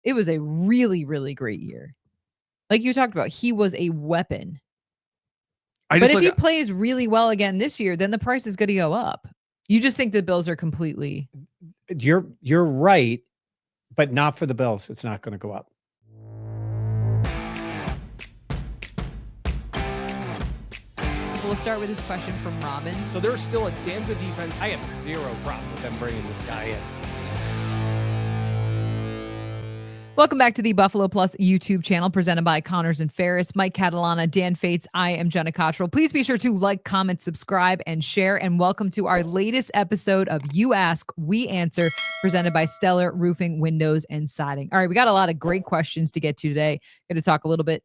it was a really, really great year. Like you talked about, he was a weapon. But if he plays really well again this year, then the price is going to go up. You just think the Bills are completely... You're right, but not for the Bills. It's not going to go up. We'll start with this question from Robin. So there's still a damn good defense. I have zero problem with them bringing this guy in. Welcome back to the Buffalo Plus YouTube channel presented by Connors and Ferris, Mike Catalana, Dan Fetes. I am Jenna Cottrell. Please be sure to like, comment, subscribe, and share. And welcome to our latest episode of You Ask, We Answer, presented by Stellar Roofing, Windows, and Siding. All right, we got a lot of great questions to get to today. Going to talk a little bit.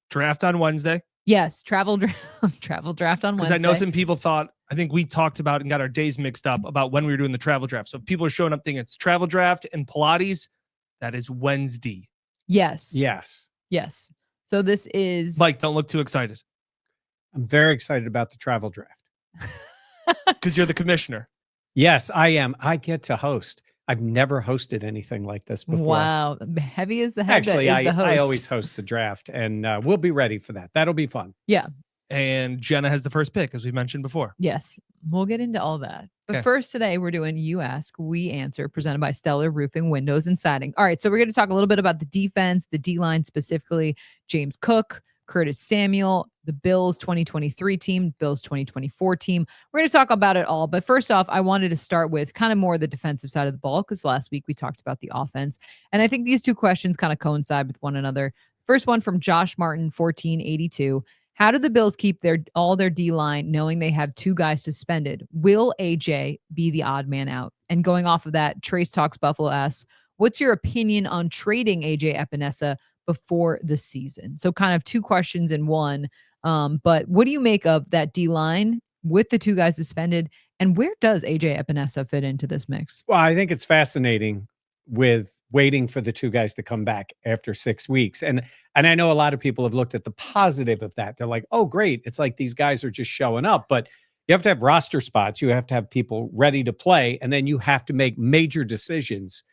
Draft on Wednesday. Yes, travel draft on Wednesday. Because I know some people thought, I think we talked about and got our days mixed up about when we were doing the travel draft. So people are showing up thinking it's travel draft and Pilates. That is Wednesday. Yes. Yes. Yes. So this is... Mike, don't look too excited. I'm very excited about the travel draft. Because you're the commissioner. Yes, I am. I get to host. I've never hosted anything like this before. Wow. Heavy as the head. Actually, that is the host. I always host the draft, and we'll be ready for that. That'll be fun. Yeah. And Jenna has the first pick, as we mentioned before. Yes. We'll get into all that. But Okay. first today, we're doing You Ask, We Answer, presented by Stellar Roofing, Windows, and Siding. All right, so we're going to talk a little bit about the defense, the D-line specifically, James Cook, Curtis Samuel, the Bills 2023 team, Bills 2024 team. We're going to talk about it all. But first off, I wanted to start with kind of more the defensive side of the ball, because last week we talked about the offense. And I think these two questions kind of coincide with one another. First one from Josh Martin, 1482. How did the Bills keep all their D-line knowing they have two guys suspended? Will AJ be the odd man out? And going off of that, Trace Talks Buffalo asks, what's your opinion on trading AJ Epinesa before the season? So kind of two questions in one. But what do you make of that D-line with the two guys suspended? And where does AJ Epinesa fit into this mix? Well, I think it's fascinating with waiting for the two guys to come back after 6 weeks. And I know a lot of people have looked at the positive of that. They're like, oh, great. It's like these guys are just showing up. But you have to have roster spots. You have to have people ready to play. And then you have to make major decisions.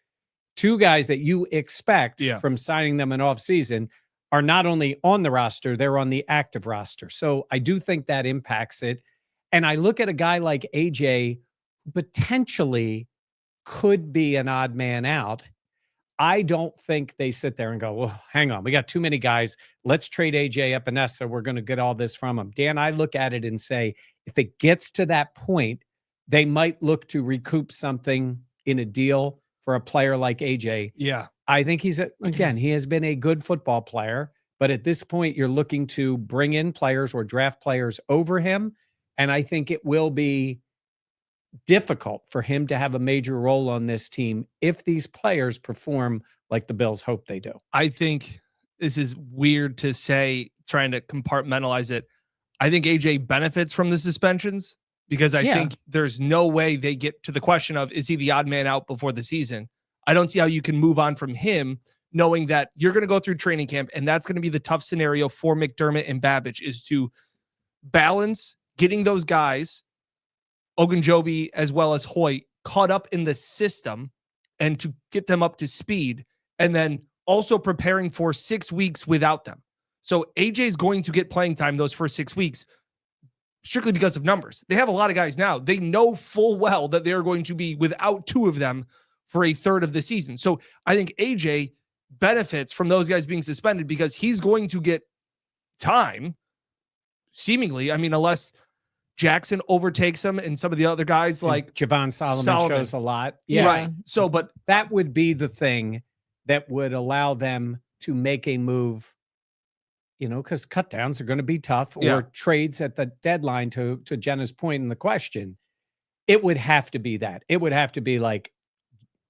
Two guys that you expect from signing them in off season are not only on the roster, they're on the active roster. So I do think that impacts it. And I look at a guy like AJ, potentially could be an odd man out. I don't think they sit there and go, well, hang on, we got too many guys. Let's trade AJ Epinesa. We're going to get all this from him. Dan, I look at it and say, if it gets to that point, they might look to recoup something in a deal for a player like AJ. Yeah. I think he has been a good football player, but at this point, you're looking to bring in players or draft players over him. And I think it will be difficult for him to have a major role on this team if these players perform like the Bills hope they do. I think this is weird to say, trying to compartmentalize it. I think AJ benefits from the suspensions because I think there's no way they get to the question of, is he the odd man out before the season? I don't see how you can move on from him knowing that you're going to go through training camp, and that's going to be the tough scenario for McDermott and Babbage, is to balance getting those guys, Ogunjobi as well as Hoyt, caught up in the system and to get them up to speed, and then also preparing for 6 weeks without them. So AJ is going to get playing time those first 6 weeks strictly because of numbers. They have a lot of guys now. They know full well that they're going to be without two of them for a third of the season. So I think AJ benefits from those guys being suspended because he's going to get time, seemingly. I mean, unless Jackson overtakes him and some of the other guys like Javon Solomon shows a lot. Yeah. Right. So, but that would be the thing that would allow them to make a move, because cut downs are going to be tough, or trades at the deadline, to Jenna's point in the question. It would have to be that. It would have to be like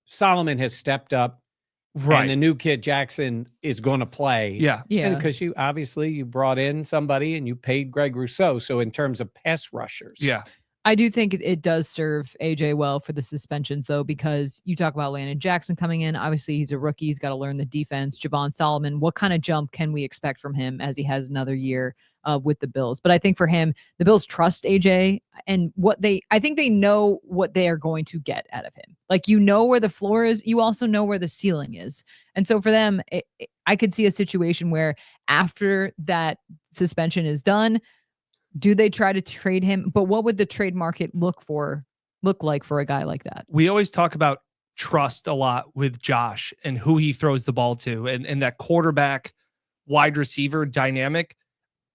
Solomon has stepped up. Right. And the new kid Jackson is going to play. Yeah. Because you brought in somebody and you paid Greg Rousseau. So in terms of pass rushers. Yeah. I do think it does serve AJ well for the suspensions, though, because you talk about Landon Jackson coming in. Obviously, he's a rookie. He's got to learn the defense. Javon Solomon, what kind of jump can we expect from him as he has another year with the Bills? But I think for him, the Bills trust AJ and I think they know what they are going to get out of him. Like, you know where the floor is. You also know where the ceiling is. And so for them, I could see a situation where after that suspension is done, do they try to trade him? But what would the trade market look like for a guy like that? We always talk about trust a lot with Josh and who he throws the ball to, and that quarterback wide receiver dynamic.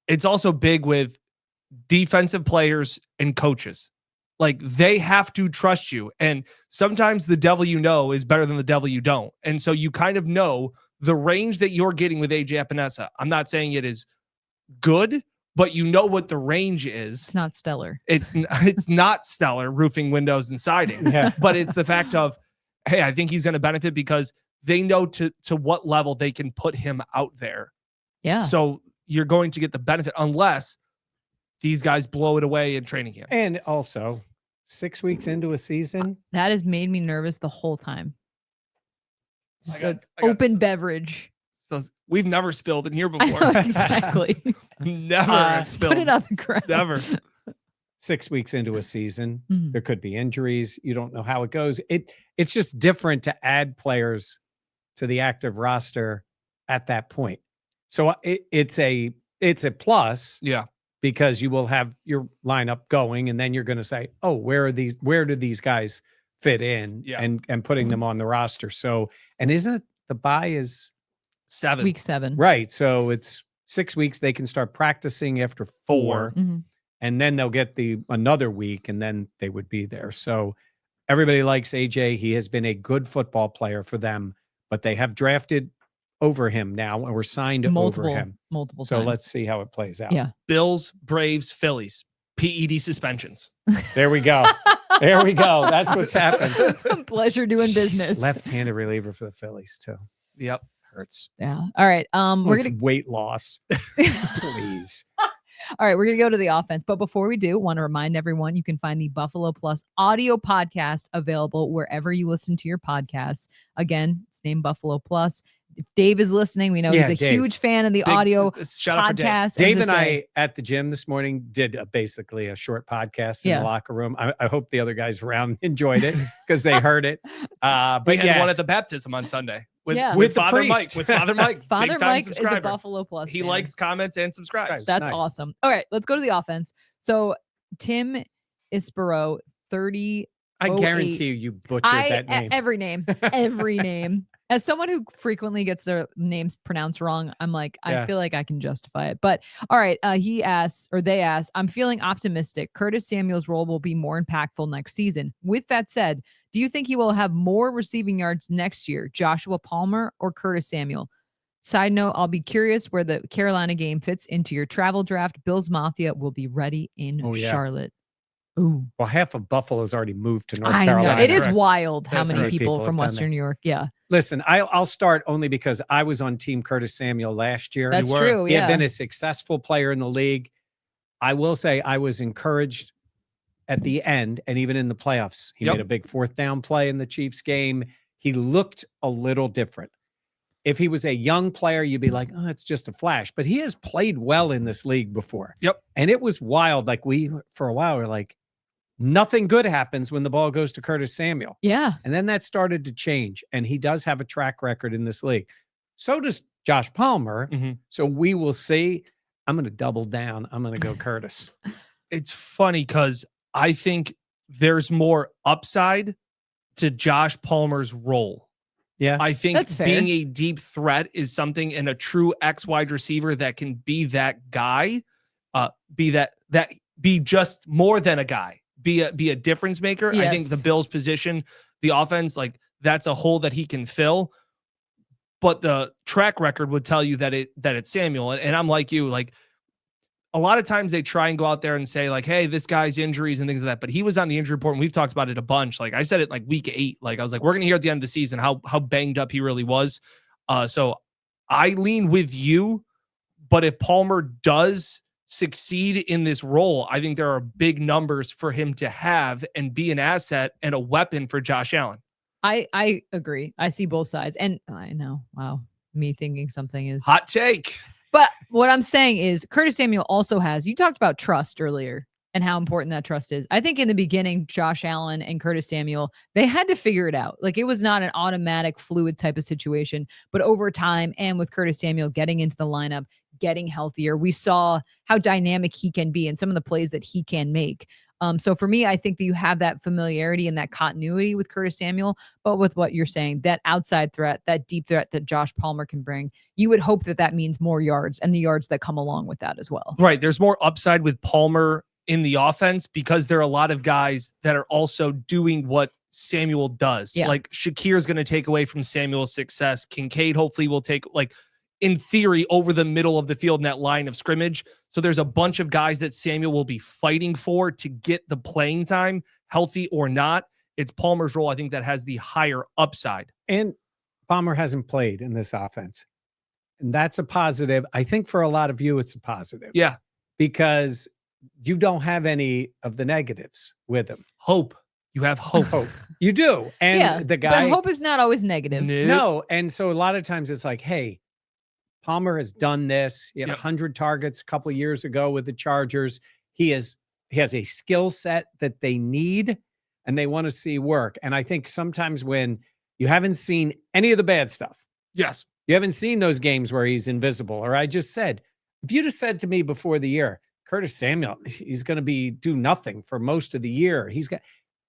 It's also big with defensive players and coaches. Like, they have to trust you. And sometimes the devil you know is better than the devil you don't. And so you kind of know the range that you're getting with AJ Epinesa. I'm not saying it is good, but you know what the range is. It's not stellar. It's not stellar, roofing, windows, and siding. Yeah. But it's the fact of, hey, I think he's going to benefit because they know to what level they can put him out there. Yeah. So you're going to get the benefit unless these guys blow it away in training camp. And also, 6 weeks into a season, that has made me nervous the whole time. Just open beverage. So we've never spilled in here before. Exactly. Never spilled. Put it on the ground. Never. 6 weeks into a season, Mhm. there could be injuries. You don't know how it goes. It's just different to add players to the active roster at that point. So it's a plus. Yeah. Because you will have your lineup going, and then you're going to say, oh, where do these guys fit in? Yeah. And putting them on the roster. So, and isn't it the bye is 7 Week 7. right? So it's 6 weeks. They can start practicing after 4, Mhm. and then they'll get another week, and then they would be there. So everybody likes AJ. He has been a good football player for them, but they have drafted over him now, and we're signed over him. Multiple So times. let's see how it plays out. Yeah. Bills, Braves, Phillies, PED suspensions. There we go. There we go. That's what's happened. Pleasure doing business. Left-handed reliever for the Phillies too. Yep. Hurts. Yeah. All right. We're It's gonna weight loss. Please. All right, we're going to go to the offense. But before we do, want to remind everyone you can find the Buffalo Plus audio podcast available wherever you listen to your podcasts. Again, it's named Buffalo Plus. If Dave is listening, we know Yeah, he's a Dave. huge fan of the audio Shout out for Dave. podcast. Dave and I at the gym this morning did basically a short podcast in the locker room. I hope the other guys around enjoyed it because they heard it. But we had yes, one at the baptism on Sunday with With the Father priest. Mike. With Father Mike. Father big-time Mike is a subscriber. Buffalo Plus He fan. likes, comments, and subscribes. That's Nice. awesome. All right, let's go to the offense. So Tim Ispero, 30. I guarantee you butchered that name. Every name. As someone who frequently gets their names pronounced wrong, I'm like, I feel like I can justify it. But all right, they asked, I'm feeling optimistic. Curtis Samuel's role will be more impactful next season. With that said, do you think he will have more receiving yards next year, Joshua Palmer or Curtis Samuel? Side note, I'll be curious where the Carolina game fits into your travel draft. Bills Mafia will be ready in Charlotte. Ooh. Well, half of Buffalo's already moved to North I Carolina. know. It is Correct. wild how That's many right. people People from have done Western that. New York. Yeah. Listen, I'll start only because I was on Team Curtis Samuel last year. That's true. He Yeah. had been a successful player in the league. I will say I was encouraged at the end and even in the playoffs. He made a big 4th down play in the Chiefs game. He looked a little different. If he was a young player, you'd be like, oh, it's just a flash. But he has played well in this league before. Yep. And it was wild. Like for a while, we're like, nothing good happens when the ball goes to Curtis Samuel. Yeah. And then that started to change. And he does have a track record in this league. So does Josh Palmer. Mm-hmm. So we will see. I'm going to double down. I'm going to go Curtis. It's funny because I think there's more upside to Josh Palmer's role. Yeah. I think That's fair. being a deep threat is something, and a true X wide receiver that can be that guy, be just more than a guy, be a difference maker. Yes. I think the Bills position, the offense, like that's a hole that he can fill. But the track record would tell you that it's Samuel. And I'm like you, like a lot of times they try and go out there and say like, hey, this guy's injuries and things like that. But he was on the injury report and we've talked about it a bunch. Like I said it like week 8. Like I was like, we're going to hear at the end of the season how banged up he really was. So I lean with you. But if Palmer does succeed in this role, I think there are big numbers for him to have and be an asset and a weapon for Josh Allen. I agree. I see both sides. And I know, wow, me thinking something is hot take. But what I'm saying is Curtis Samuel also has, you talked about trust earlier and how important that trust is. I think in the beginning, Josh Allen and Curtis Samuel, they had to figure it out. Like, it was not an automatic fluid type of situation, but over time, and with Curtis Samuel getting into the lineup, getting healthier, we saw how dynamic he can be and some of the plays that he can make. So for me, I think that you have that familiarity and that continuity with Curtis Samuel, but with what you're saying, that outside threat, that deep threat that Josh Palmer can bring, you would hope that that means more yards and the yards that come along with that as well. Right. There's more upside with Palmer in the offense because there are a lot of guys that are also doing what Samuel does. Yeah. Like Shakir is going to take away from Samuel's success. Kincaid hopefully will take, like, in theory, over the middle of the field in that line of scrimmage. So there's a bunch of guys that Samuel will be fighting for to get the playing time, healthy or not. It's Palmer's role, I think, that has the higher upside. And Palmer hasn't played in this offense. And that's a positive. I think for a lot of you, it's a positive. Yeah. Because you don't have any of the negatives with him. Hope. You have hope. Hope. You do. And the guy. But hope is not always negative. No. And so a lot of times it's like, hey, Palmer has done this. He had 100 targets a couple of years ago with the Chargers. He has a skill set that they need and they want to see work. And I think sometimes when you haven't seen any of the bad stuff. Yes. You haven't seen those games where he's invisible. Or I just said, if you just said to me before the year, Curtis Samuel, he's going to do nothing for most of the year.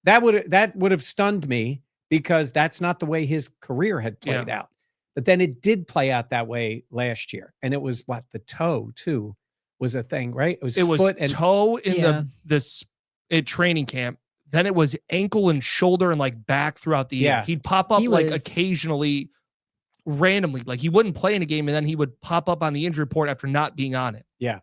That would have stunned me because that's not the way his career had played out. But then it did play out that way last year. And it was the toe too was a thing, right? It was foot and toe in the training camp. Then it was ankle and shoulder and like back throughout the year. He'd pop up occasionally, randomly. Like he wouldn't play in a game and then he would pop up on the injury report after not being on it. Yeah.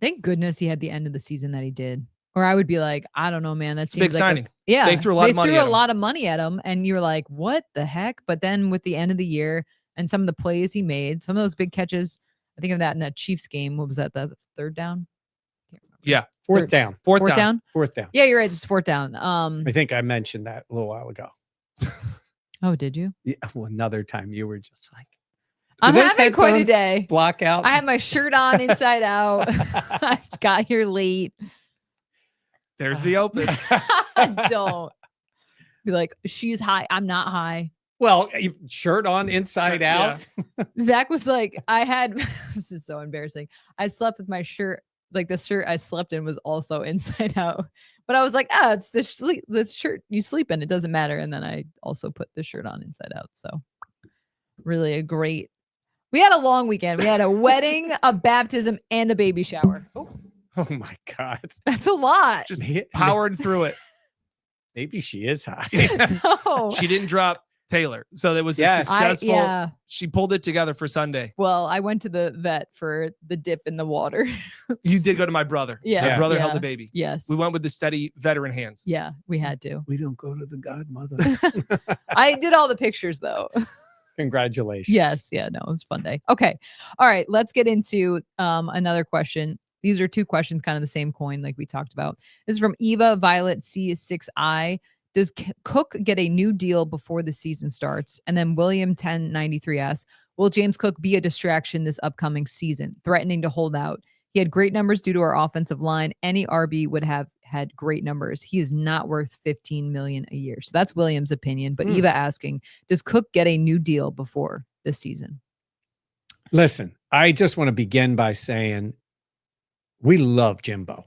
Thank goodness he had the end of the season that he did. Or I would be like, I don't know, man. That seems big like signing. They threw a lot of money. They threw a lot of money at him, and you were like, what the heck? But then with the end of the year and some of the plays he made, some of those big catches, I think of that in that Chiefs game. What was that? The third down? Yeah. Fourth down. Fourth down. Yeah, you're right. It's fourth down. I think I mentioned that a little while ago. Oh, did you? Yeah. Well, another time you were just like, I'm having quite a day. Block out. I had my shirt on inside out. I got here late. There's the open. Don't be like, she's high. I'm not high. Well, shirt on inside out. Yeah. Zach was like, this is so embarrassing. I slept with my shirt, like the shirt I slept in was also inside out. But I was like, it's this shirt you sleep in. It doesn't matter. And then I also put the shirt on inside out. So really we had a long weekend. We had a wedding, a baptism, and a baby shower. Oh my God. That's a lot. Just powered through it. Maybe she is high. No. She didn't drop Taylor. So that was a successful. She pulled it together for Sunday. Well, I went to the vet for the dip in the water. You did go to my brother. Yeah. My brother held the baby. Yes. We went with the steady veteran hands. Yeah, we had to. We don't go to the godmother. I did all the pictures though. Congratulations. Yes. Yeah, no, it was a fun day. Okay. All right. Let's get into another question. These are two questions, kind of the same coin, like we talked about. This is from Eva Violet C6I. Does Cook get a new deal before the season starts? And then William 1093 asks, will James Cook be a distraction this upcoming season, threatening to hold out? He had great numbers due to our offensive line. Any RB would have had great numbers. He is not worth $15 million a year. So that's William's opinion. But Eva asking, does Cook get a new deal before this season? Listen, I just want to begin by saying we love Jimbo.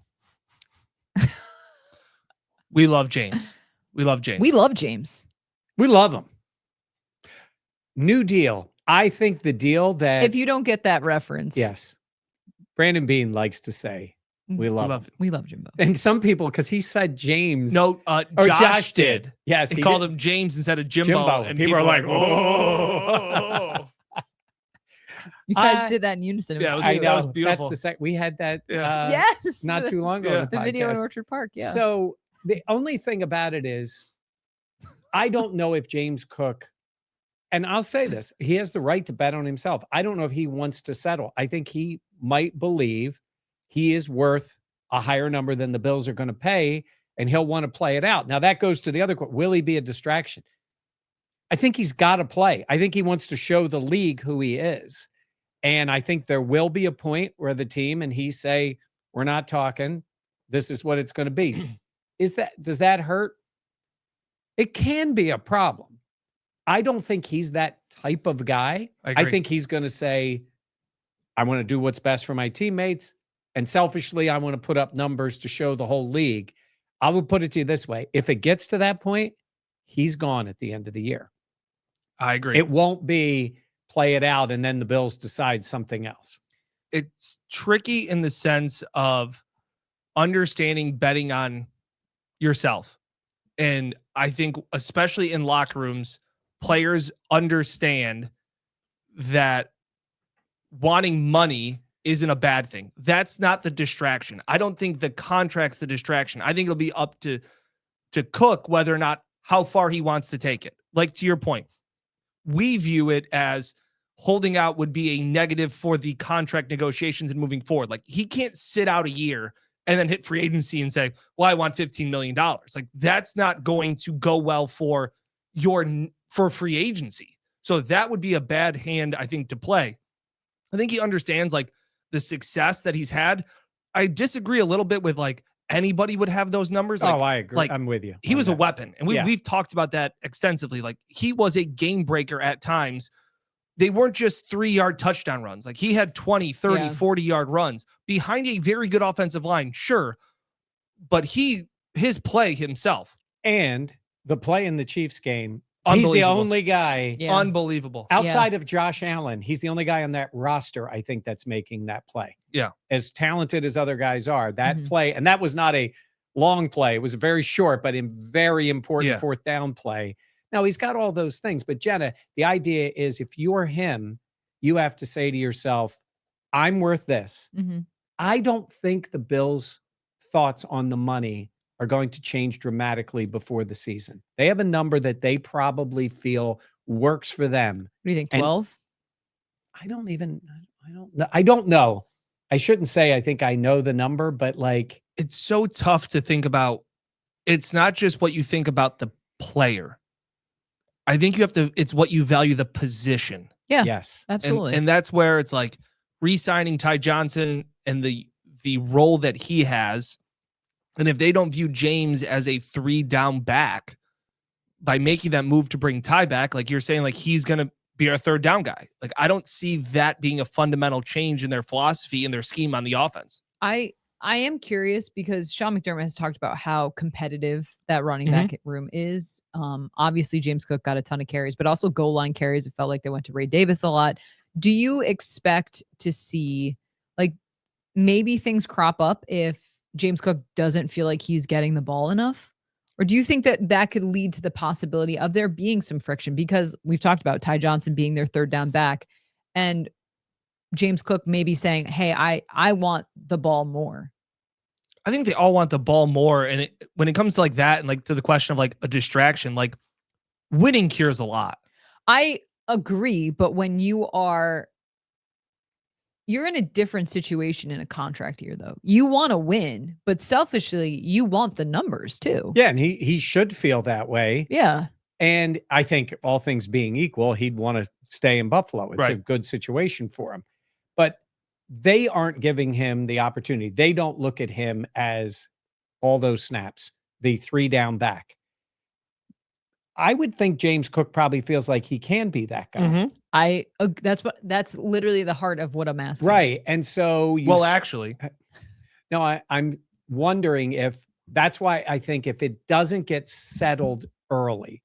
We love James. We love James. We love James. We love him. New deal. I think the deal that... If you don't get that reference. Yes. Brandon Bean likes to say, we love him. We love Jimbo. And some people, because he said James. No, Josh did. Yes. He called him James instead of Jimbo. And people are like, oh. You guys did that in unison. I know. That was beautiful. We had that yes. not too long ago. The video in Orchard Park. Yeah. So the only thing about it is, I don't know if James Cook, and I'll say this, he has the right to bet on himself. I don't know if he wants to settle. I think he might believe he is worth a higher number than the Bills are going to pay, and he'll want to play it out. Now, that goes to the other question. Will he be a distraction? I think he's got to play. I think he wants to show the league who he is. And I think there will be a point where the team and he say, we're not talking. This is what it's going to be. Does that hurt? It can be a problem. I don't think he's that type of guy. I think he's going to say, I want to do what's best for my teammates. And selfishly, I want to put up numbers to show the whole league. I would put it to you this way. If it gets to that point, he's gone at the end of the year. I agree. It won't be play it out and then the Bills decide something else. It's tricky in the sense of understanding betting on yourself. And I think especially in locker rooms, players understand that wanting money isn't a bad thing. That's not the distraction. I don't think the contract's the distraction. I think it'll be up to Cook whether or not how far he wants to take it. Like to your point, we view it as holding out would be a negative for the contract negotiations and moving forward. Like he can't sit out a year and then hit free agency and say, well, I want $15 million. Like that's not going to go well for free agency. So that would be a bad hand, I think, to play. I think he understands like the success that he's had. I disagree a little bit with like anybody would have those numbers. Like, I agree. Like, I'm with you. He was a weapon. And we've talked about that extensively. Like he was a game breaker at times. They weren't just 3-yard touchdown runs. Like he had 20, 30, 40-yard runs behind a very good offensive line. Sure. But his play himself. And the play in the Chiefs game, he's the only guy. Yeah. Unbelievable. Outside of Josh Allen, he's the only guy on that roster, I think, that's making that play. Yeah. As talented as other guys are, that play, and that was not a long play. It was a very short, but a very important fourth down play. Now, he's got all those things. But, Jenna, the idea is if you're him, you have to say to yourself, I'm worth this. I don't think the Bills' thoughts on the money are going to change dramatically before the season. They have a number that they probably feel works for them. What do you think, 12? I don't know. I shouldn't say I think I know the number, but like it's so tough to think about. It's not just what you think about the player. I think it's what you value the position. Yeah. Yes. Absolutely. And that's where it's like re-signing Ty Johnson and the role that he has. And if they don't view James as a 3-down back by making that move to bring Ty back, like you're saying, like he's going to be our 3rd down guy. Like I don't see that being a fundamental change in their philosophy and their scheme on the offense. I am curious because Sean McDermott has talked about how competitive that running back room is. Obviously, James Cook got a ton of carries, but also goal line carries. It felt like they went to Ray Davis a lot. Do you expect to see like maybe things crop up if James Cook doesn't feel like he's getting the ball enough? Or do you think that could lead to the possibility of there being some friction? Because we've talked about Ty Johnson being their 3rd down back and James Cook maybe saying, hey, I want the ball more. I think they all want the ball more. And when it comes to like that and like to the question of like a distraction, like winning cures a lot. I agree. But when you're in a different situation in a contract year, though. You want to win, but selfishly, you want the numbers too. Yeah, and he should feel that way. Yeah. And I think all things being equal, he'd want to stay in Buffalo. It's a good situation for him. But they aren't giving him the opportunity. They don't look at him as all those snaps, the 3-down back. I would think James Cook probably feels like he can be that guy. That's literally the heart of what I'm asking. Right. And so actually, no, I'm wondering if that's why I think if it doesn't get settled early,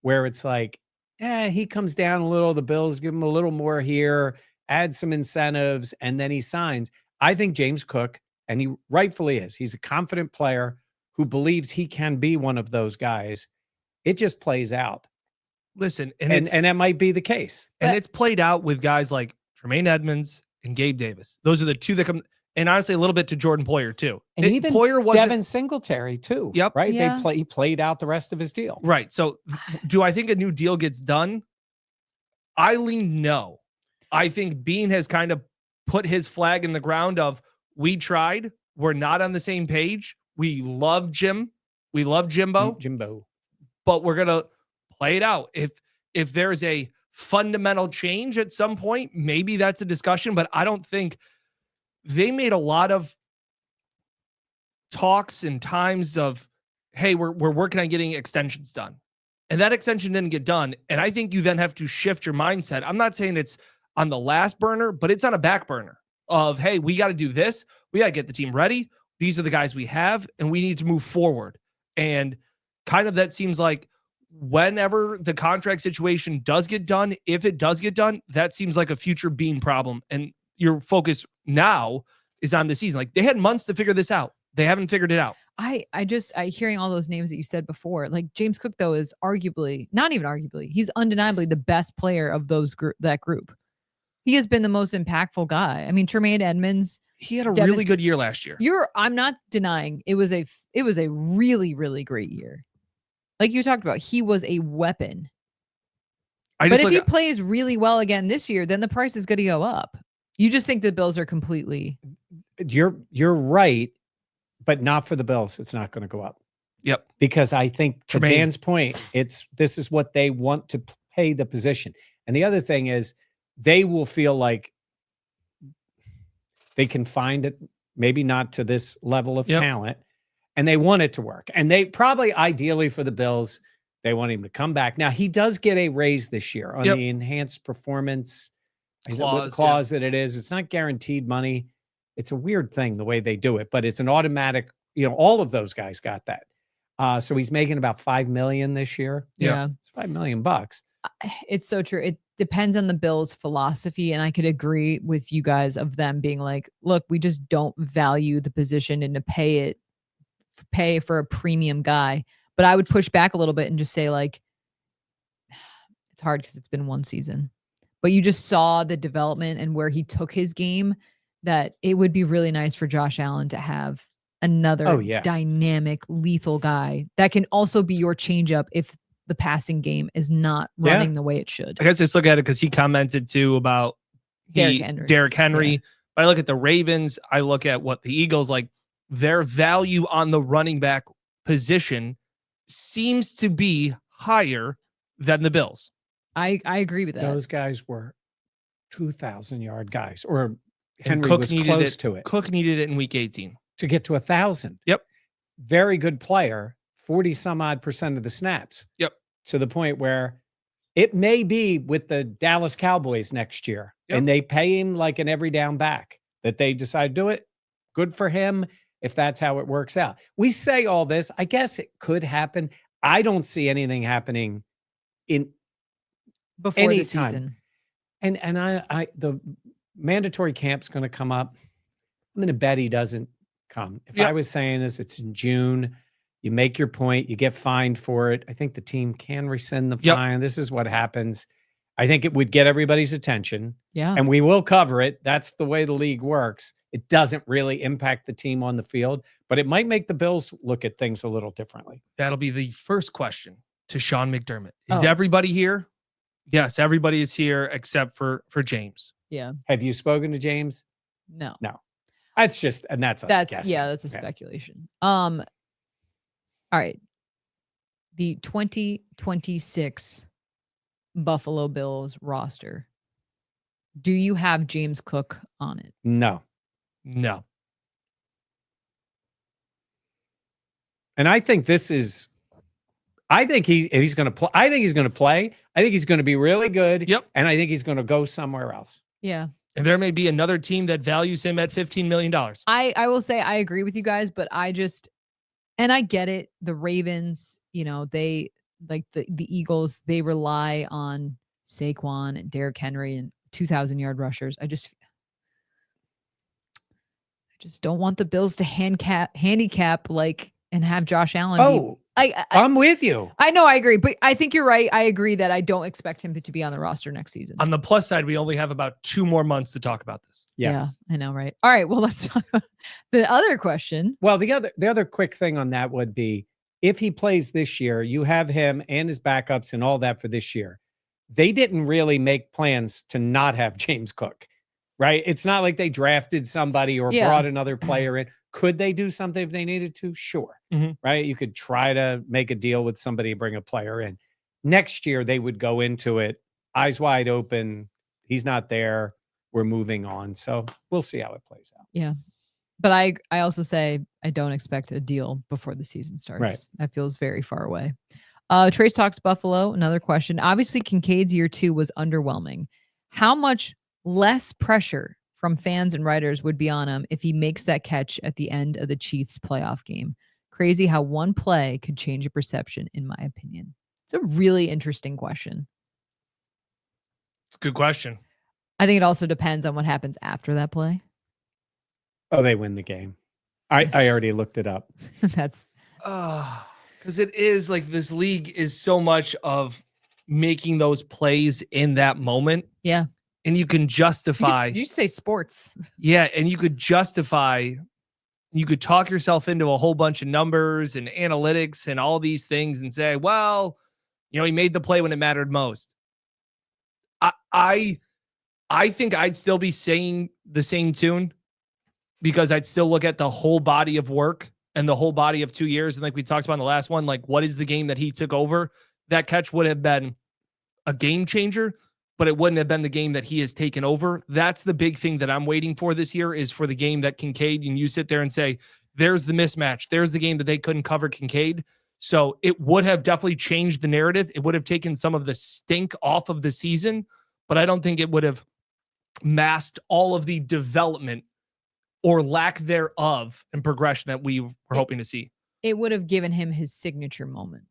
where it's like, he comes down a little, the Bills give him a little more here, add some incentives, and then he signs. I think James Cook, and he rightfully is, he's a confident player who believes he can be one of those guys. It just plays out. Listen, and that might be the case. And it's played out with guys like Tremaine Edmonds and Gabe Davis. Those are the two that come, and honestly, a little bit to Jordan Poyer too. And even Poyer wasn't Devin Singletary too. Yep. Right. Yeah. He played out the rest of his deal. Right. So do I think a new deal gets done? I lean no. I think Bean has kind of put his flag in the ground of we tried. We're not on the same page. We love Jim. We love Jimbo. But we're going to play it out. If there's a fundamental change at some point, maybe that's a discussion, but I don't think they made a lot of talks and times of, hey, we're working on getting extensions done. And that extension didn't get done. And I think you then have to shift your mindset. I'm not saying it's on the last burner, but it's on a back burner of, hey, we got to do this. We got to get the team ready. These are the guys we have, and we need to move forward. And kind of that seems like whenever the contract situation does get done, if it does get done, that seems like a future being problem. And your focus now is on the season. Like, they had months to figure this out. They haven't figured it out. I hearing all those names that you said before, like James Cook, though, is arguably, not even arguably, he's undeniably the best player of that group. He has been the most impactful guy. I mean, Tremaine Edmonds. He had a really good year last year. I'm not denying it was a really, really great year. Like you talked about, he was a weapon. But if he plays really well again this year, then the price is going to go up. You just think the Bills are completely. You're right, but not for the Bills. It's not going to go up. Yep. Because I think to Dan's point, this is what they want to pay the position. And the other thing is they will feel like they can find it, maybe not to this level of talent, and they want it to work. And they probably, ideally for the Bills, they want him to come back. Now, he does get a raise this year on the enhanced performance clause that it is. It's not guaranteed money. It's a weird thing the way they do it, but it's an automatic, all of those guys got that. So he's making about $5 million this year. Yeah. It's $5 million. It's so true. It depends on the Bills' philosophy. And I could agree with you guys of them being like, look, we just don't value the position and to pay for a premium guy. But I would push back a little bit and just say, like, it's hard because it's been one season. But you just saw the development and where he took his game, that it would be really nice for Josh Allen to have another dynamic, lethal guy that can also be your changeup if the passing game is not running the way it should. I guess just look at it because he commented too about Derrick Henry. Yeah. I look at the Ravens. I look at what the Eagles, like, their value on the running back position seems to be higher than the Bills. I agree with that. Those guys were 2,000-yard guys, or Henry was close to it. Cook needed it in week 18 to get to 1,000. Yep. Very good player, 40-some-odd% of the snaps. Yep. To the point where it may be with the Dallas Cowboys next year, and they pay him like an every down back, that they decide to do it. Good for him if that's how it works out. We say all this. I guess it could happen. I don't see anything happening before the season. And I the mandatory camp's going to come up. I'm going to bet he doesn't come. If I was saying this, it's in June. You make your point. You get fined for it. I think the team can rescind the fine. This is what happens. I think it would get everybody's attention. Yeah. And we will cover it. That's the way the league works. It doesn't really impact the team on the field, but it might make the Bills look at things a little differently. That'll be the first question to Sean McDermott. Is everybody here? Yes, everybody is here except for James. Yeah. Have you spoken to James? No. That's just, and that's us guessing. Yeah, that's a speculation. All right. The 2026 Buffalo Bills roster. Do you have James Cook on it? No. And I think he's going to play. I think he's going to play. I think he's going to be really good. Yep. And I think he's going to go somewhere else. Yeah. And there may be another team that values him at $15 million. I will say I agree with you guys, but I get it. The Ravens, they, like the Eagles, they rely on Saquon and Derrick Henry and 2,000-yard rushers. I just don't want the Bills to handicap and have Josh Allen. I'm with you. I know, I agree, but I think you're right. I agree that I don't expect him to be on the roster next season. On the plus side, we only have about 2 more months to talk about this. Yes. Yeah, I know, right? All right, well, let's talk about the other question. Well, the other quick thing on that would be, if he plays this year, you have him and his backups and all that for this year. They didn't really make plans to not have James Cook, right? It's not like they drafted somebody or brought another player in. Could they do something if they needed to? Sure. Right? You could try to make a deal with somebody and bring a player in. Next year, they would go into it eyes wide open. He's not there. We're moving on. So we'll see how it plays out. Yeah. But I also say I don't expect a deal before the season starts. Right. That feels very far away. Trace talks Buffalo. Another question. Obviously, Kincaid's year 2 was underwhelming. How much less pressure from fans and writers would be on him if he makes that catch at the end of the Chiefs playoff game? Crazy how one play could change a perception, in my opinion. It's a really interesting question. It's a good question. I think it also depends on what happens after that play. Oh, they win the game. I already looked it up. That's because it is like this league is so much of making those plays in that moment. Yeah. And you can justify. Did you say sports? Yeah. And you could justify, you could talk yourself into a whole bunch of numbers and analytics and all these things and say, well, he made the play when it mattered most. I think I'd still be saying the same tune because I'd still look at the whole body of work and the whole body of 2 years. And like we talked about in the last one, like what is the game that he took over? That catch would have been a game changer, but it wouldn't have been the game that he has taken over. That's the big thing that I'm waiting for this year is for the game that Kincaid, and you sit there and say, there's the mismatch. There's the game that they couldn't cover Kincaid. So it would have definitely changed the narrative. It would have taken some of the stink off of the season, but I don't think it would have masked all of the development or lack thereof and progression that we were hoping to see. It would have given him his signature moment.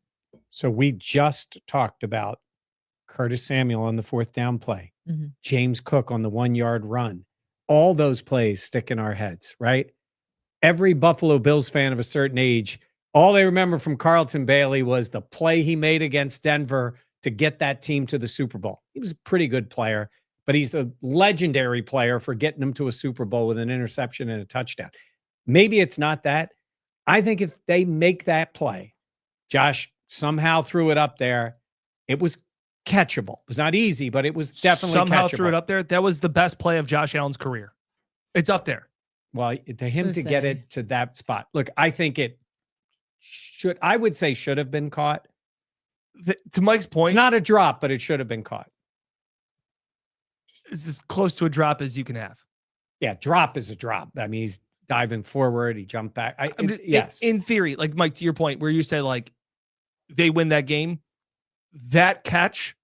So we just talked about Curtis Samuel on the 4th down play, James Cook on the 1-yard run. All those plays stick in our heads, right? Every Buffalo Bills fan of a certain age, all they remember from Carlton Bailey was the play he made against Denver to get that team to the Super Bowl. He was a pretty good player, but he's a legendary player for getting them to a Super Bowl with an interception and a touchdown. Maybe it's not that. I think if they make that play, Josh somehow threw it up there. It was catchable. It was not easy, but it was definitely somehow catchable. Threw it up there. That was the best play of Josh Allen's career. It's up there. Well, to him to get it to that spot. Look, I think it should, I would say should have been caught. To Mike's point, it's not a drop, but it should have been caught. It's as close to a drop as you can have. Yeah, drop is a drop. I mean, he's diving forward. He jumped back. Yes. In theory, like Mike, to your point where you say like they win that game, that catch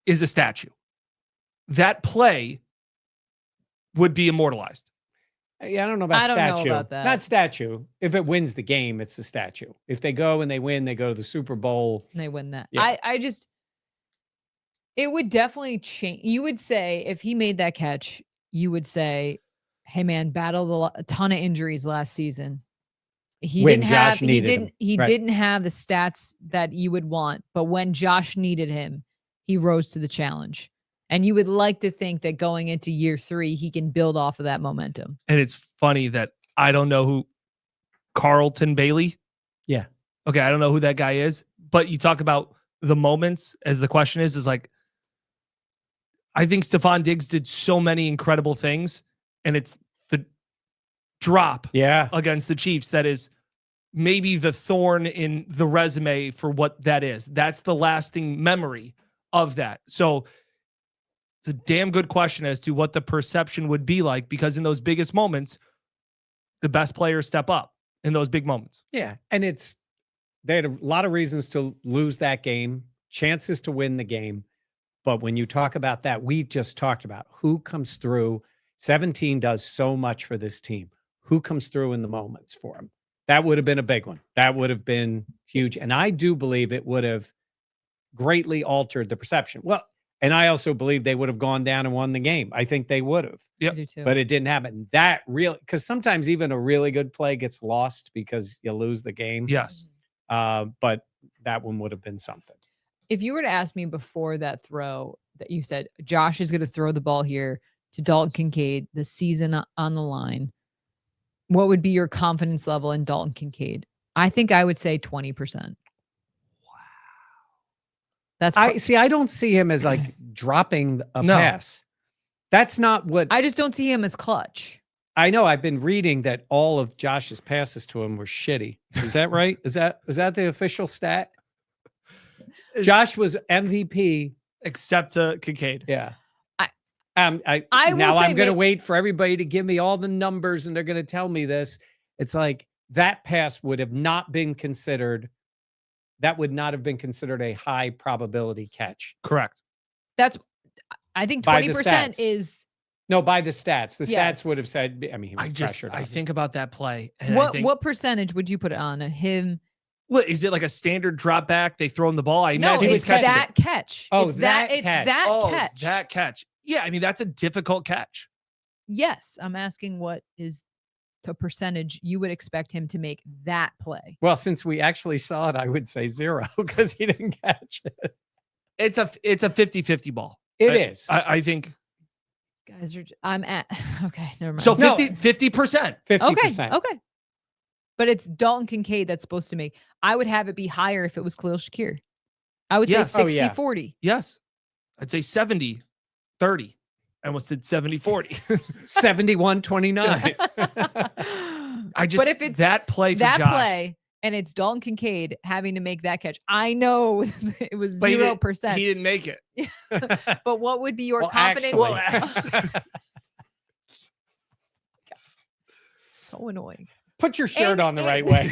is a statue. That play would be immortalized. Yeah, I don't know about statue. I don't know about that. Not statue. If it wins the game, it's a statue. If they go and they win, they go to the Super Bowl. And they win that. Yeah. It would definitely change. You would say if he made that catch, you would say, hey man, battled a ton of injuries last season. He didn't have the stats that you would want, but when Josh needed him, he rose to the challenge. And you would like to think that going into year 3, he can build off of that momentum. And it's funny that I don't know who Carlton Bailey. Yeah. Okay. I don't know who that guy is, but you talk about the moments as the question is like, I think Stephon Diggs did so many incredible things, and it's the drop against the Chiefs that is maybe the thorn in the resume for what that is. That's the lasting memory of that. So it's a damn good question as to what the perception would be like, because in those biggest moments, the best players step up in those big moments. Yeah. And they had a lot of reasons to lose that game, chances to win the game. But when you talk about that, we just talked about who comes through. 17 does so much for this team. Who comes through in the moments for them? That would have been a big one. That would have been huge. And I do believe it would have greatly altered the perception. Well, and I also believe they would have gone down and won the game. I think they would have. Yep. I do too. But it didn't happen. That really, because sometimes even a really good play gets lost because you lose the game. Yes. But that one would have been something. If you were to ask me before that throw that you said, Josh is going to throw the ball here to Dalton Kincaid, the season on the line, what would be your confidence level in Dalton Kincaid? I think I would say 20%. Wow. I don't see him as like dropping a pass. That's not what I just don't see him as clutch. I know. I've been reading that all of Josh's passes to him were shitty. Is that right? Is that the official stat? Josh was MVP except Kincaid. Yeah. I now I'm going to wait for everybody to give me all the numbers and they're going to tell me this. It's like that pass would have not been considered. That would not have been considered a high probability catch. Correct. I think 20% is. No, by the stats. The stats would have said, I mean, he was pressured. I think about that play. And what percentage would you put it on him? What is it, like a standard drop back? They throw him the ball. I imagine it's that catch. Oh, it's that catch. Catch. That catch. Yeah, I mean, that's a difficult catch. Yes, I'm asking what is the percentage you would expect him to make that play. Well, since we actually saw it, I would say 0 because he didn't catch it. It's a 50-50 ball. It is. I think. Guys I'm at okay, never mind. So 50%. 50%. Okay. But it's Dalton Kincaid that's supposed to make. I would have it be higher if it was Khalil Shakir. I would say 60-40. Yes. I'd say 70-30. I almost said 70-40. 71-29. But if it's that play for Josh, play and it's Dalton Kincaid having to make that catch, I know it was 0%. He didn't make it. But what would be your confidence? So annoying. Put your shirt on the right way.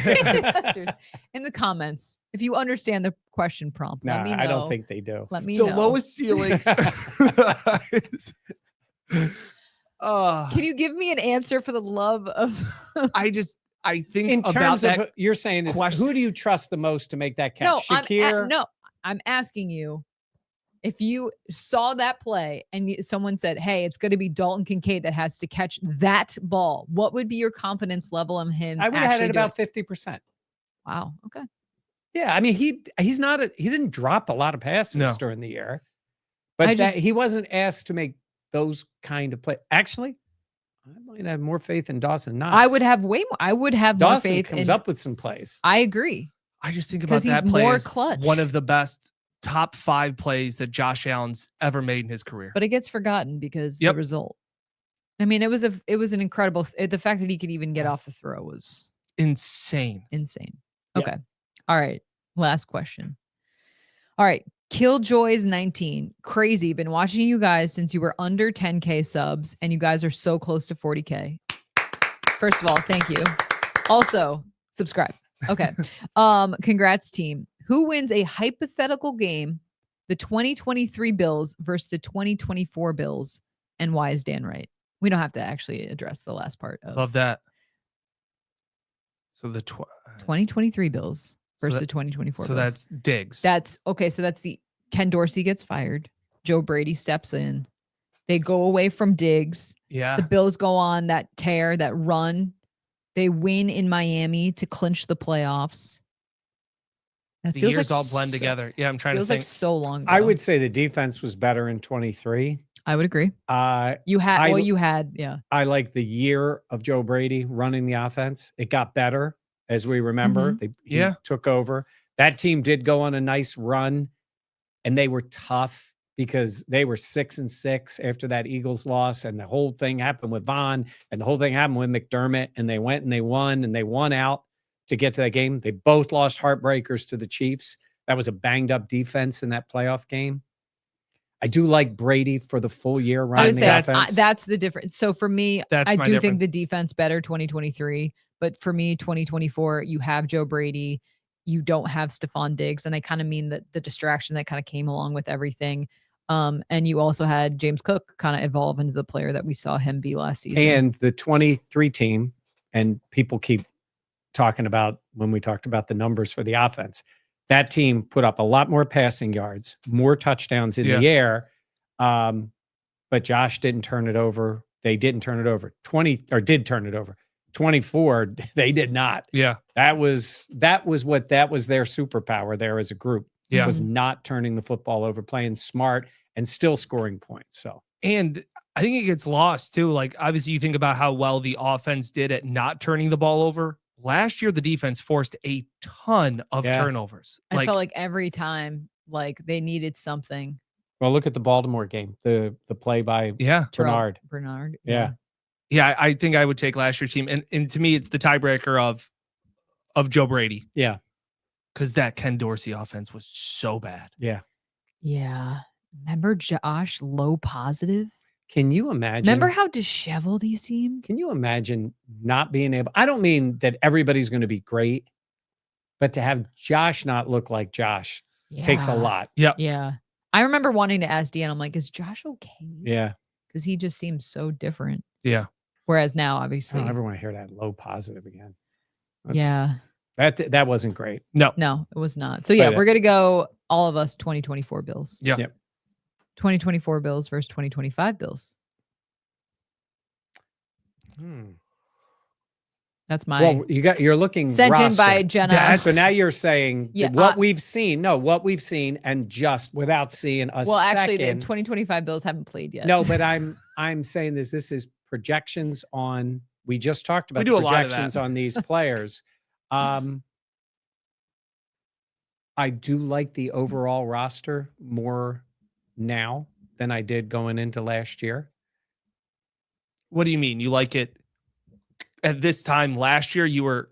In the comments, if you understand the question prompt, let me know. I don't think they do. Let me know. Lowest ceiling. Can you give me an answer for the love of? I think in terms about of you're saying is who do you trust the most to make that catch? No, Shakir? I'm asking you. If you saw that play and someone said, hey, it's going to be Dalton Kincaid that has to catch that ball, what would be your confidence level in him? I would have had it about 50%. Wow. Okay. Yeah. I mean, he didn't drop a lot of passes during the year, but he wasn't asked to make those kind of plays. Actually, I might have more faith in Dawson Knox. I would have more Dawson faith. Comes up with some plays. I agree. I just think about that play as one of the best top 5 plays that Josh Allen's ever made in his career. But it gets forgotten because the result. I mean, it was an incredible. The fact that he could even get off the throw was insane. Okay. All right. Last question. All right. Killjoys 19. Crazy. Been watching you guys since you were under 10K subs and you guys are so close to 40K. First of all, thank you. Also, subscribe. Okay. Congrats, team. Who wins a hypothetical game, the 2023 Bills versus the 2024 Bills, and why is Dan right? We don't have to actually address the last part of. Love that. So the 2023 Bills versus the 2024 so Bills. That's Diggs. That's okay. So that's the Ken Dorsey gets fired. Joe Brady steps in. They go away from Diggs. Yeah. The Bills go on that tear, that run. They win in Miami to clinch the playoffs. The years all blend together. Yeah, I'm trying to think. Feels like so long ago. I would say the defense was better in 23. I would agree. You had. I like the year of Joe Brady running the offense. It got better as we remember. He took over. That team did go on a nice run, and they were tough because they were 6-6 after that Eagles loss, and the whole thing happened with Vaughn, and the whole thing happened with McDermott, and they went and they won out to get to that game. They both lost heartbreakers to the Chiefs. That was a banged up defense in that playoff game. I do like Brady for the full year running the offense. That's the difference. So for me, I do think the defense better 2023, but for me, 2024, you have Joe Brady. You don't have Stephon Diggs. And I kind of mean that the distraction that kind of came along with everything. And you also had James Cook kind of evolve into the player that we saw him be last season. And the 23 team, and people keep talking about when we talked about the numbers for the offense, that team put up a lot more passing yards, more touchdowns in the air. But Josh didn't turn it over. They didn't turn it over. Did turn it over. 24, they did not. Yeah. That was their superpower there as a group. Yeah. Was not turning the football over, playing smart and still scoring points. So, and I think it gets lost too. Like, obviously you think about how well the offense did at not turning the ball over. Last year, the defense forced a ton of turnovers. I felt like every time, like they needed something. Well, look at the Baltimore game. The play by Bernard. Bernard. Yeah. Yeah, I think I would take last year's team. And to me, it's the tiebreaker of Joe Brady. Yeah. Because that Ken Dorsey offense was so bad. Yeah. Yeah. Remember Josh low positive? Can you imagine? Remember how disheveled he seemed? Can you imagine not being able? I don't mean that everybody's going to be great, but to have Josh not look like Josh takes a lot. Yeah. I remember wanting to ask Deanna, I'm like, is Josh okay? Yeah. Because he just seems so different. Yeah. Whereas now, obviously. I don't ever want to hear that low positive again. That wasn't great. No, it was not. So yeah, we're going to go all of us 2024 Bills. Yeah. Yep. 2024 Bills versus 2025 Bills. That's my. Well, you're looking sent roster. in by Jenna. So now you're saying what we've seen. No, what we've seen, and just without seeing a well, second. actually, the 2025 Bills haven't played yet. No, but I'm saying this. This is projections on. We just talked about projections on these players. I do like the overall roster more now than I did going into last year. What do you mean? You like it at this time last year? You were.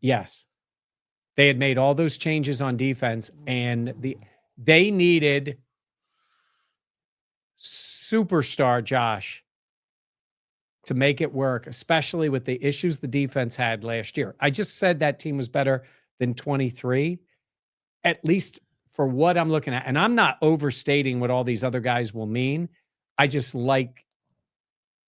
Yes. They had made all those changes on defense, and they needed superstar Josh to make it work, especially with the issues the defense had last year. I just said that team was better than 23, at least for what I'm looking at. And I'm not overstating what all these other guys will mean. I just like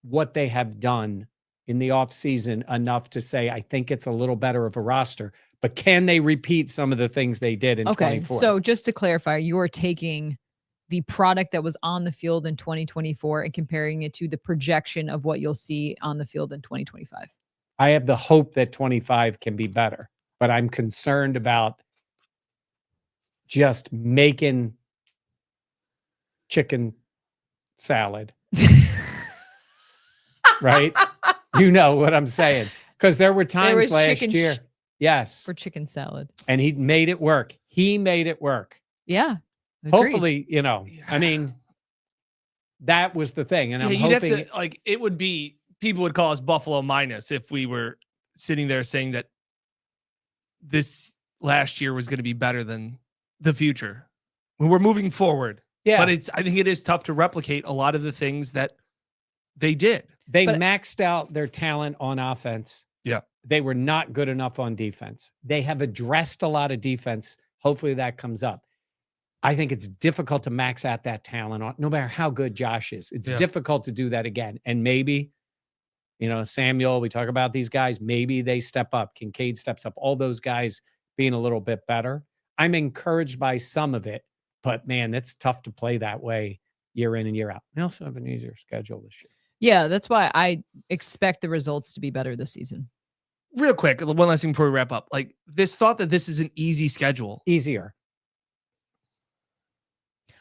what they have done in the offseason enough to say, I think it's a little better of a roster. But can they repeat some of the things they did in 24? So just to clarify, you are taking the product that was on the field in 2024 and comparing it to the projection of what you'll see on the field in 2025. I have the hope that 25 can be better, but I'm concerned about just making chicken salad. Right? You know what I'm saying. Because there were times last year. Yes. For chicken salad. And he made it work. He made it work. Yeah. Agreed. Hopefully, I mean, that was the thing. And I'm hoping it would be, people would call us Buffalo minus if we were sitting there saying that this last year was going to be better than the future. When we're moving forward. Yeah. But I think it is tough to replicate a lot of the things that they did. They maxed out their talent on offense. Yeah. They were not good enough on defense. They have addressed a lot of defense. Hopefully that comes up. I think it's difficult to max out that talent on, no matter how good Josh is. It's difficult to do that again. And maybe, Samuel, we talk about these guys, maybe they step up. Kincaid steps up. All those guys being a little bit better. I'm encouraged by some of it, but man, it's tough to play that way year in and year out. They also have an easier schedule this year. Yeah, that's why I expect the results to be better this season. Real quick, one last thing before we wrap up. Like this thought that this is an easy schedule. Easier.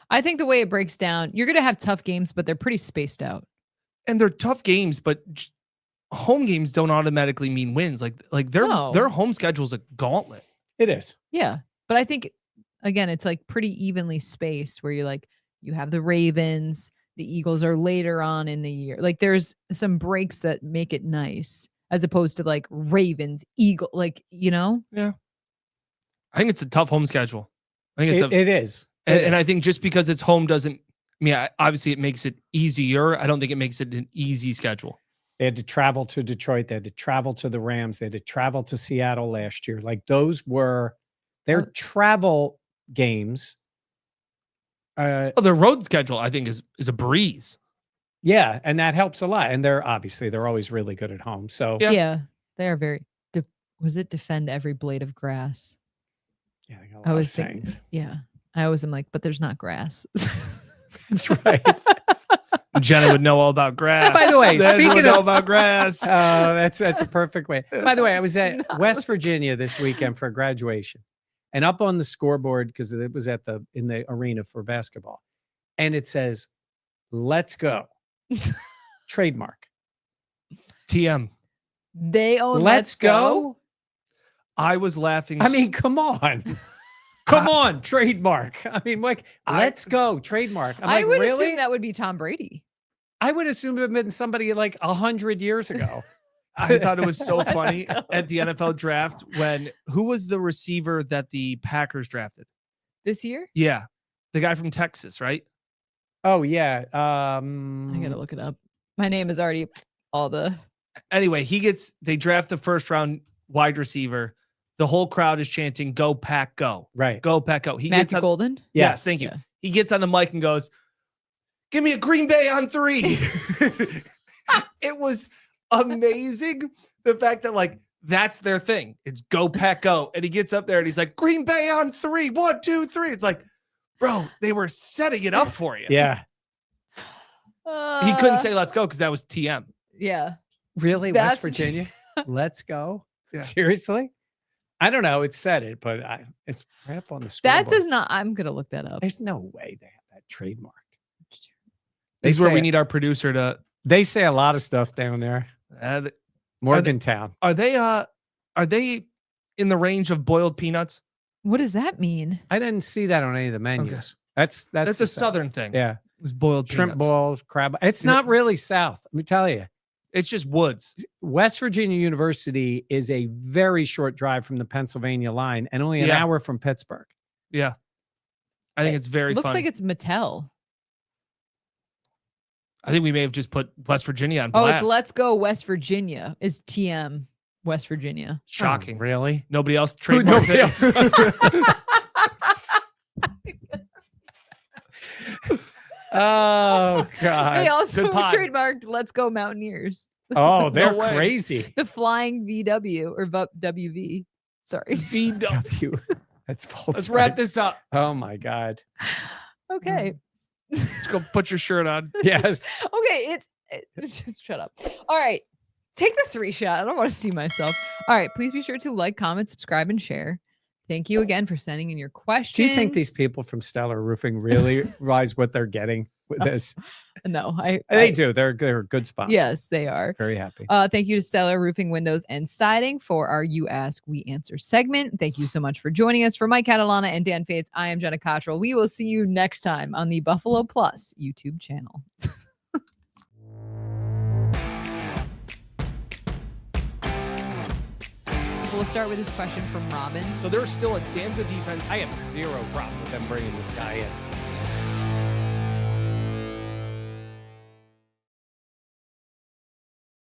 I think the way it breaks down, you're going to have tough games, but they're pretty spaced out. And they're tough games, but home games don't automatically mean wins. Like their home schedule is a gauntlet. It is. Yeah. But I think, again, it's like pretty evenly spaced where you have the Ravens, the Eagles are later on in the year. Like there's some breaks that make it nice as opposed to like Ravens, Eagle, Yeah. I think it's a tough home schedule. I think it is. And I think just because it's home doesn't, obviously it makes it easier. I don't think it makes it an easy schedule. They had to travel to Detroit. They had to travel to the Rams. They had to travel to Seattle last year. Like those were their travel games. Their road schedule, I think, is a breeze. Yeah, and that helps a lot. And they're always really good at home. So yeah they are very. Was it defend every blade of grass? Yeah, they got a lot of sayings. Yeah. I always am like, but there's not grass. That's right. Jenna would know all about grass. By the way, speaking of about grass, that's a perfect way. By the way, I was at West Virginia this weekend for a graduation, and up on the scoreboard because it was in the arena for basketball, and it says, "Let's go." Trademark. TM. They own Let's go. I was laughing. I mean, come on. Come on, trademark. I mean, like, let's go, trademark. I'm like, would really? assume that would be Tom Brady. I would assume it would have been somebody like 100 years ago. I thought it was so funny at the NFL draft who was the receiver that the Packers drafted This year? Yeah, the guy from Texas, right? Oh yeah. I gotta look it up. My name is already all the. Anyway, they draft the first round wide receiver. The whole crowd is chanting, "Go Pack, go!" Right. Go Pack, go. Matthew Golden? Yes, thank you. Yeah. He gets on the mic and goes, "Give me a Green Bay on 3." It was amazing. The fact that like that's their thing. It's go Pack, go. And he gets up there and he's like, "Green Bay on 3. 1, 2, 3." It's like, bro, they were setting it up for you. Yeah. He couldn't say let's go because that was TM. Yeah. Really? West Virginia? Let's go. Yeah. Seriously? I don't know. It said it, but it's right up on the scoreboard. That does not. I'm gonna look that up. There's no way they have that trademarked. This is where we need our producer to. They say a lot of stuff down there. Morgantown. Are they in the range of boiled peanuts? What does that mean? I didn't see that on any of the menus. Okay. That's a southern thing. Yeah. It's boiled shrimp peanuts. balls, crab. It's not really south. Let me tell you. It's just woods. West Virginia University is a very short drive from the Pennsylvania line and only an hour from Pittsburgh. Yeah. I think it's very Looks fun. like it's Mattel. I think we may have just put West Virginia on Oh, blast. it's Let's Go West Virginia. Is TM West Virginia. Shocking. Oh, really? Nobody else trademarked it. Oh, God. They also Good pod. trademarked Let's Go Mountaineers. Oh, they're way. crazy. The Flying VW or WV. Sorry. VW. That's false. Let's wrap this up. Oh, my God. Okay. Let's go put your shirt on. Yes. Okay. Just shut up. All right. Take the 3 shot. I don't want to see myself. All right. Please be sure to like, comment, subscribe, and share. Thank you again for sending in your questions. Do you think these people from Stellar Roofing really realize what they're getting with this? No, They do. They're good sponsors. Yes, they are. Very happy. Thank you to Stellar Roofing, Windows, and Siding for our You Ask, We Answer segment. Thank you so much for joining us. For Mike Catalana and Dan Fetes, I am Jenna Cottrell. We will see you next time on the Buffalo Plus YouTube channel. We'll start with this question from Robin. So there's still a damn good defense. I have zero problem with them bringing this guy in.